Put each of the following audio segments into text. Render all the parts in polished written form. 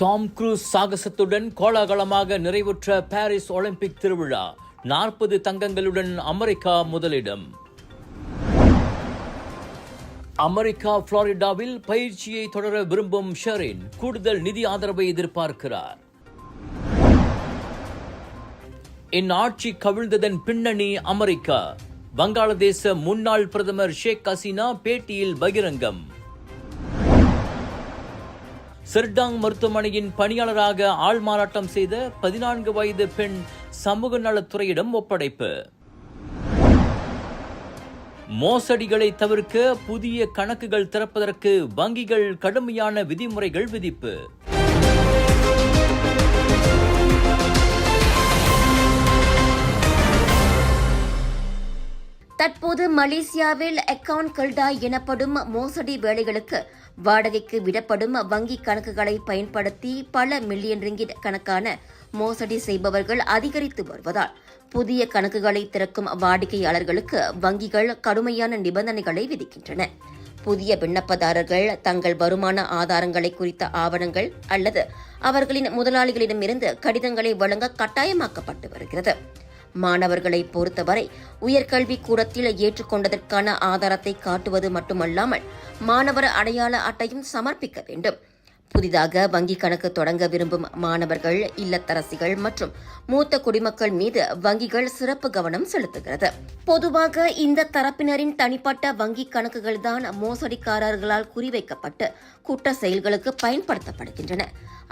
Tom cruise சாகசத்துடன் கோலாகலமாக நிறைவுற்ற Paris Olympic திருவிழா 40 தங்கங்களுடன் அமெரிக்கா முதலிடம். அமெரிக்கா புளோரிடாவில் பயிற்சியை தொடர விரும்பும் ஷெரின் கூடுதல் நிதி ஆதரவை எதிர்பார்க்கிறார். இந்நாட்சி கவிழ்ந்ததன் பின்னணி அமெரிக்கா. வங்காளதேச முன்னாள் பிரதமர் ஷேக் ஹசீனா பேட்டியில் பகிரங்கம். செர்டாங் மருத்துவமனையின் பணியாளராக ஆள்மாறாட்டம் செய்த 14 வயது பெண் சமூக நலத்துறையிடம் ஒப்படைப்பு. மோசடிகளை தவிர்க்க புதிய கணக்குகள் திறப்பதற்கு வங்கிகள் கடுமையான விதிமுறைகள் விதிப்பு. தற்போது மலேசியாவில் அக்கவுண்ட் கல்டா எனப்படும் மோசடி வேலைகளுக்கு வாடகைக்கு விடப்படும் வங்கி கணக்குகளை பயன்படுத்தி பல மில்லியன் ரிங்கிட் கணக்கான மோசடி செய்பவர்கள் அதிகரித்து வருவதால் புதிய கணக்குகளை திறக்கும் வாடிக்கையாளர்களுக்கு வங்கிகள் கடுமையான நிபந்தனைகளை விதிக்கின்றன. புதிய விண்ணப்பதாரர்கள் தங்கள் வருமான ஆதாரங்களை குறித்த ஆவணங்கள் அல்லது அவர்களின் முதலாளிகளிடமிருந்து கடிதங்களை வழங்க கட்டாயமாக்கப்பட்டு வருகிறது. மாணவர்களை பொறுத்தவரை உயர்கல்வி கூடத்தில் ஏற்றுக்கொண்டதற்கான ஆதாரத்தை காட்டுவது மட்டுமல்லாமல் மாணவர் அடையாள அட்டையும் சமர்ப்பிக்க வேண்டும். புதிதாக வங்கி கணக்கு தொடங்க விரும்பும் மாணவர்கள், இல்லத்தரசிகள் மற்றும் மூத்த குடிமக்கள் மீது வங்கிகள் சிறப்பு கவனம் செலுத்துகிறது. பொதுவாக இந்த தரப்பினரின் தனிப்பட்ட வங்கி கணக்குகள்தான் மோசடிக்காரர்களால் குறிவைக்கப்பட்டு குற்ற செயல்களுக்கு பயன்படுத்தப்படுகின்றன.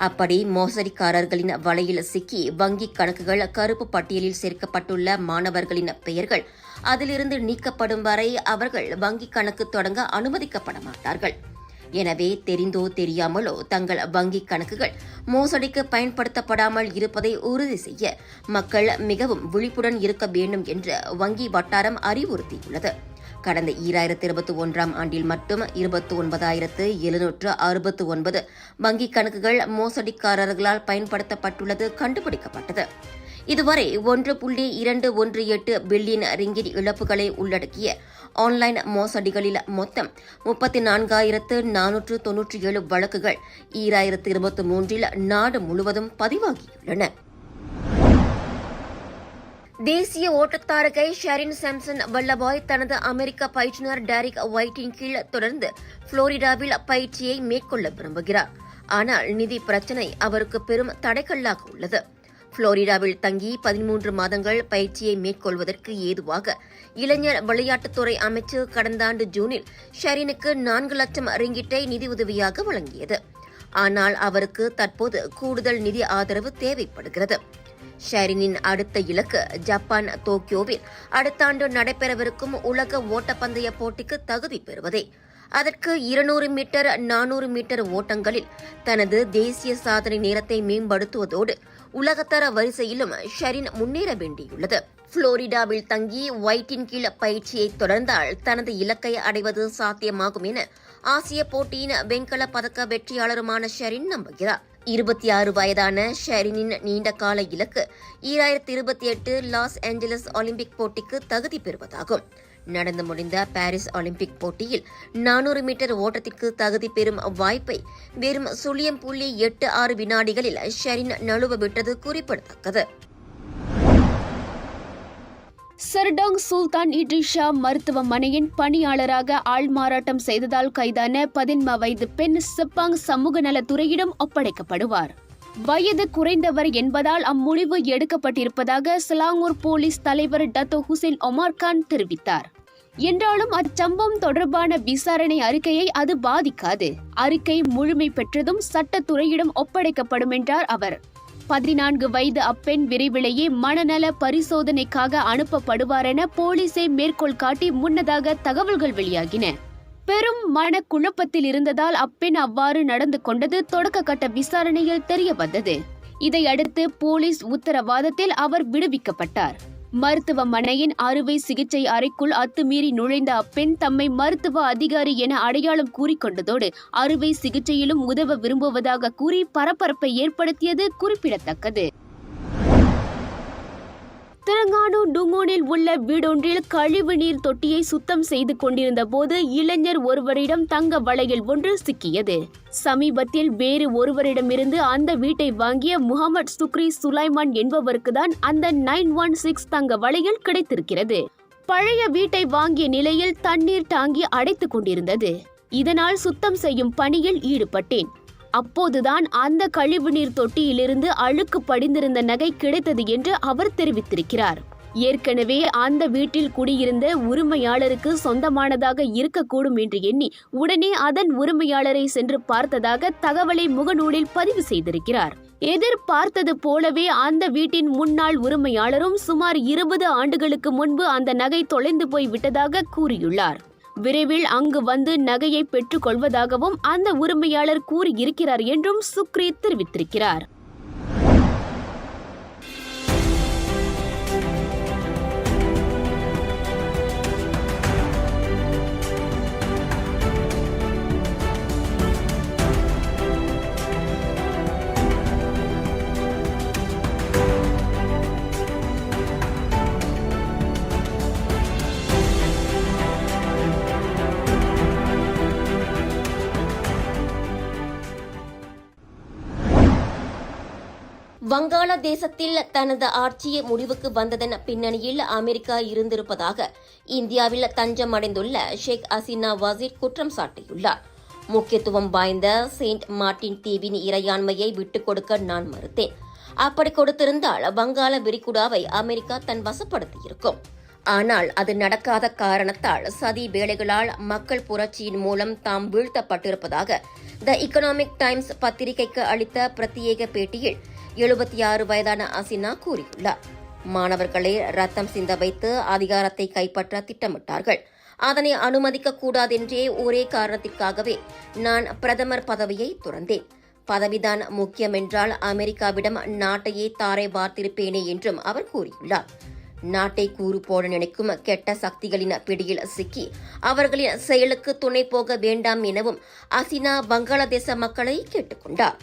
அப்படி மோசடிக்காரர்களின் வலையில் சிக்கி வங்கி கணக்குகள் கருப்பு பட்டியலில் சேர்க்கப்பட்டுள்ள மாணவர்களின் பெயர்கள் அதிலிருந்து நீக்கப்படும் வரை அவர்கள் வங்கி கணக்கு தொடங்க அனுமதிக்கப்பட மாட்டார்கள். எனவே தெரிந்தோ தெரியாமலோ தங்கள் வங்கி கணக்குகள் மோசடிக்கு பயன்படுத்தப்படாமல் இருப்பதை உறுதி செய்ய மக்கள் மிகவும் விழிப்புடன் இருக்க வேண்டும் என்று வங்கி வட்டாரம் அறிவுறுத்தியுள்ளது. கடந்த 2021 ஆண்டில் மட்டும் 29,769 வங்கி கணக்குகள் மோசடிக்காரர்களால் பயன்படுத்தப்பட்டுள்ளது கண்டுபிடிக்கப்பட்டது. இதுவரை 1.218 பில்லியன் ரிங்கிட் இழப்புகளை உள்ளடக்கிய ஆன்லைன் மோசடிகளில் மொத்தம் 34,497 வழக்குகள் 2023 நாடு முழுவதும் பதிவாகியுள்ளன. தேசிய ஓட்டத்தாரகை ஷெரின் சாம்சன் வல்லபாய் தனது அமெரிக்க பயிற்றுநர் டேரிக் ஒயிட்டின் கீழ் தொடர்ந்து புளோரிடாவில் பயிற்சியை மேற்கொள்ள விரும்புகிறார். ஆனால் நிதி பிரச்சினை அவருக்கு பெரும் தடைக்கல்லாக உள்ளது. புளோரிடாவில் தங்கி 13 மாதங்கள் பயிற்சியை மேற்கொள்வதற்கு ஏதுவாக இளைஞர் விளையாட்டுத்துறை அமைச்சு கடந்த ஆண்டு ஜூனில் ஷெரினுக்கு 4 லட்சம் ரிங்கிட்டை நிதியுதவியாக வழங்கியது. ஆனால் அவருக்கு தற்போது கூடுதல் நிதி ஆதரவு தேவைப்படுகிறது. ஷெரினின் அடுத்த இலக்கு ஜப்பான் டோக்கியோவில் அடுத்த ஆண்டு நடைபெறவிருக்கும் உலக ஓட்டப்பந்தய போட்டிக்கு தகுதி பெறுவதே. அதற்கு 200 மீட்டர், 400 மீட்டர் ஓட்டங்களில் தனது தேசிய சாதனை நேரத்தை மேம்படுத்துவதோடு உலகத்தர வரிசையிலும் ஷெரின் முன்னேற வேண்டியுள்ளது. புளோரிடாவில் தங்கி ஒயிட்டின் கீழ் பயிற்சியை தொடர்ந்தால் தனது இலக்கை அடைவது சாத்தியமாகும் என ஆசிய போட்டியின் வெண்கல பதக்க வெற்றியாளருமான ஷெரின் நம்புகிறார். 26 வயதான ஷெரினின் நீண்டகால இலக்கு 2028 லாஸ் ஏஞ்சலஸ் ஒலிம்பிக் போட்டிக்கு தகுதி பெறுவதாகும். நடந்து முடிந்த பாரிஸ் ஒலிம்பிக் போட்டியில் 400 மீட்டர் ஓட்டத்திற்கு தகுதி பெறும் வாய்ப்பை வெறும் 0.86 வினாடிகளில் ஷெரின் நழுவ விட்டது குறிப்பிடத்தக்கது. செர்டாங் சுல்தான் இட்ரிஷா மருத்துவமனையின் பணியாளராக ஆள்மாறாட்டம் செய்ததால் கைதான 15 வயது பெண் செப்பாங் சமூக நலத்துறையிடம் ஒப்படைக்கப்படுவார். வயது குறைந்தவர் என்பதால் அம்முடிவு எடுக்கப்பட்டிருப்பதாக சிலாங்கூர் போலீஸ் தலைவர் டத்தோ ஹுசேன் ஒமார் கான் தெரிவித்தார். என்றாலும் அச்சம்பவம் தொடர்பான விசாரணை அறிக்கையை அது பாதிக்காது. அறிக்கை முழுமை பெற்றதும் சட்டத்துறையிடம் ஒப்படைக்கப்படும் என்றார் அவர். 14 வயது அப்பெண் விரைவிலேயே மனநல பரிசோதனைக்காக அனுப்பப்படுவார் என போலீசை மேற்கோள் காட்டி முன்னதாக தகவல்கள் வெளியாகின. பெரும் மனக்குழப்பத்தில் இருந்ததால் அப்பெண் அவ்வாறு நடந்து கொண்டது தொடக்க கட்ட விசாரணையில் தெரிய வந்தது. இதையடுத்து போலீஸ் உத்தரவாதத்தில் அவர் விடுவிக்கப்பட்டார். மருத்துவமனையின் அறுவை சிகிச்சை அறைக்குள் அத்துமீறி நுழைந்த அப்பெண் தம்மை மருத்துவ அதிகாரி என அடையாளம் கூறிக்கொண்டதோடு அறுவை சிகிச்சையிலும் உதவ விரும்புவதாக கூறி பரபரப்பை ஏற்படுத்தியது குறிப்பிடத்தக்கது. தெலங்கானா டுங்கோனில் உள்ள வீடொன்றில் கழிவு நீர் தொட்டியை சுத்தம் செய்து கொண்டிருந்த போது இளைஞர் ஒருவரிடம் தங்க வளையல் ஒன்று சிக்கியது. சமீபத்தில் வேறு ஒருவரிடமிருந்து அந்த வீட்டை வாங்கிய முகமது சுக்ரி சுலைமான் என்பவருக்கு தான் அந்த 916 தங்க வளையல் கிடைத்திருக்கிறது. பழைய வீட்டை வாங்கிய நிலையில் தண்ணீர் டாங்கி அடைத்துக் கொண்டிருந்தது. இதனால் சுத்தம் செய்யும் பணியில் ஈடுபட்டேன். அப்போதுதான் அந்த கழிவுநீர் தொட்டியிலிருந்து அழுக்கு படிந்திருந்த நகை கிடைத்தது என்று அவர் தெரிவித்திருக்கிறார். ஏற்கனவே அந்த வீட்டில் குடியிருந்த உரிமையாளருக்கு சொந்தமானதாக இருக்கக்கூடும் என்று எண்ணி உடனே அதன் உரிமையாளரை சென்று பார்த்ததாக தகவலை முகநூலில் பதிவு செய்திருக்கிறார். எதிர்பார்த்தது போலவே அந்த வீட்டின் முன்னாள் உரிமையாளரும் சுமார் 20 ஆண்டுகளுக்கு முன்பு அந்த நகை தொலைந்து போய் விட்டதாக கூறியுள்ளார். விரைவில் அங்கு வந்து நகையை பெற்றுக் கொள்வதாகவும் அந்த உரிமையாளர் கூறியிருக்கிறார் என்றும் சுக்ரி தெரிவித்திருக்கிறார். வங்காளதேசத்தில் தனது ஆட்சியை முடிவுக்கு வந்ததன் பின்னணியில் அமெரிக்கா இருந்திருப்பதாக இந்தியாவில் தஞ்சம் அடைந்துள்ள ஷேக் ஹசீனா வாசிர் குற்றம் சாட்டியுள்ளார். முக்கியத்துவம் வாய்ந்த செயின்ட் மார்ட்டின் தீவின் இறையாண்மையை விட்டுக் கொடுக்க நான் மறுத்தேன். அப்படி கொடுத்திருந்தால் வங்காள விரிகுடாவை அமெரிக்கா தன் வசப்படுத்தியிருக்கும். ஆனால் அது நடக்காத காரணத்தால் சதி வேலைகளால் மக்கள் புரட்சியின் மூலம் தாம் வீழ்த்தப்பட்டிருப்பதாக த எகனாமிக் டைம்ஸ் பத்திரிகைக்கு அளித்த பிரத்யேக பேட்டியில் 76 வயதான ஹசீனா கூறியுள்ளார். மாணவர்களை ரத்தம் சிந்த வைத்து அதிகாரத்தை கைப்பற்ற திட்டமிட்டார்கள். அதனை அனுமதிக்க கூடாதென்றே ஒரே காரணத்திற்காகவே நான் பிரதமர் பதவியை துறந்தேன். பதவிதான் முக்கியமென்றால் அமெரிக்காவிடம் நாட்டையே தாரை வார்த்திருப்பேனே என்றும் அவர் கூறியுள்ளார். நாட்டை கூறு போட நினைக்கும் கெட்ட சக்திகளின் பிடியில் சிக்கி அவர்களின் செயலுக்கு துணை போக வேண்டாம் எனவும் ஹசீனா வங்காளதேச மக்களை கேட்டுக்கொண்டார்.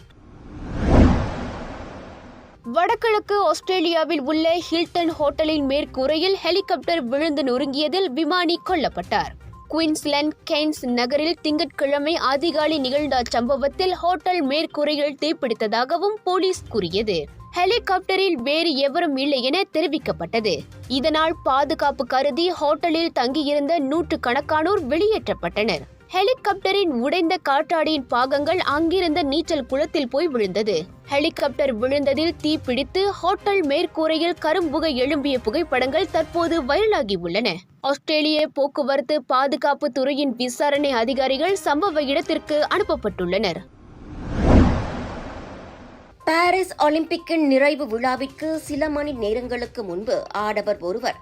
வடகிழக்கு ஆஸ்திரேலியாவில் உள்ள ஹில்டன் ஹோட்டலின் மேற்கூரையில் ஹெலிகாப்டர் விழுந்து நொறுங்கியதில் விமானி கொல்லப்பட்டார். குயின்ஸ்லாந்து கெய்ன்ஸ் நகரில் திங்கட்கிழமை அதிகாலை நிகழ்ந்த சம்பவத்தில் ஹோட்டல் மேற்கூரையில் தீப்பிடித்ததாகவும் போலீஸ் கூறியது. ஹெலிகாப்டரில் வேறு எவரும் இல்லை என தெரிவிக்கப்பட்டது. இதனால் பாதுகாப்பு கருதி ஹோட்டலில் தங்கியிருந்த 100கணக்கானோர் வெளியேற்றப்பட்டனர். ஹெலிகாப்டரின் உடைந்த காற்றாடியின் பாகங்கள் அங்கிருந்த நீச்சல் குளத்தில் போய் விழுந்தது. ஹெலிகாப்டர் விழுந்ததில் தீ பிடித்து ஹோட்டல் மேற்கூரையில் கரும்புகை எழும்பிய புகைப்படங்கள் தற்போது வைரலாகி உள்ளன. ஆஸ்திரேலிய போக்குவரத்து பாதுகாப்பு துறையின் விசாரணை அதிகாரிகள் சம்பவ இடத்திற்கு அனுப்பப்பட்டுள்ளனர். பாரிஸ் ஒலிம்பிக்கின் நிறைவு விழாவிற்கு சில மணி நேரங்களுக்கு முன்பு ஆடவர் ஒருவர்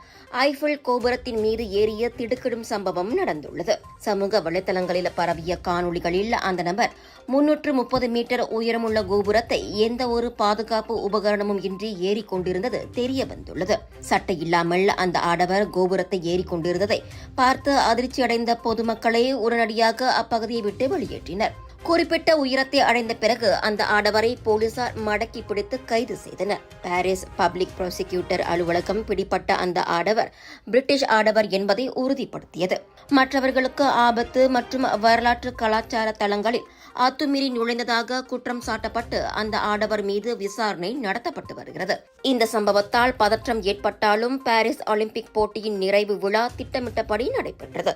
ஐஃபில் கோபுரத்தின் மீது ஏறிய திடுக்கிடும் சம்பவம் நடந்துள்ளது. சமூக வலைதளங்களில் பரவிய காணொளிகளில் அந்த நபர் 330 மீட்டர் உயரமுள்ள கோபுரத்தை எந்த ஒரு பாதுகாப்பு உபகரணமும் இன்றி ஏறிக்கொண்டிருந்தது தெரிய வந்துள்ளது. சட்டை இல்லாமல் அந்த ஆடவர் கோபுரத்தை ஏறிக்கொண்டிருந்ததை பார்த்து அதிர்ச்சியடைந்த பொதுமக்களே உடனடியாக அப்பகுதியை விட்டு வெளியேற்றினர். குறிப்பிட்ட உயரத்தை அடைந்த பிறகு அந்த ஆடவரை போலீசார் மடக்கி பிடித்து கைது செய்தனர். பாரிஸ் பப்ளிக் ப்ராசிக்யூட்டர் அலுவலகம் பிடிப்பட்ட அந்த ஆடவர் பிரிட்டிஷ் ஆடவர் என்பதை உறுதிப்படுத்தியது. மற்றவர்களுக்கு ஆபத்து மற்றும் வரலாற்று கலாச்சார தளங்களில் அத்துமீறி நுழைந்ததாக குற்றம் சாட்டப்பட்டு அந்த ஆடவர் மீது விசாரணை நடத்தப்பட்டு வருகிறது. இந்த சம்பவத்தால் பதற்றம் ஏற்பட்டாலும் பாரிஸ் ஒலிம்பிக் போட்டியின் நிறைவு விழா திட்டமிட்டபடி நடைபெற்றது.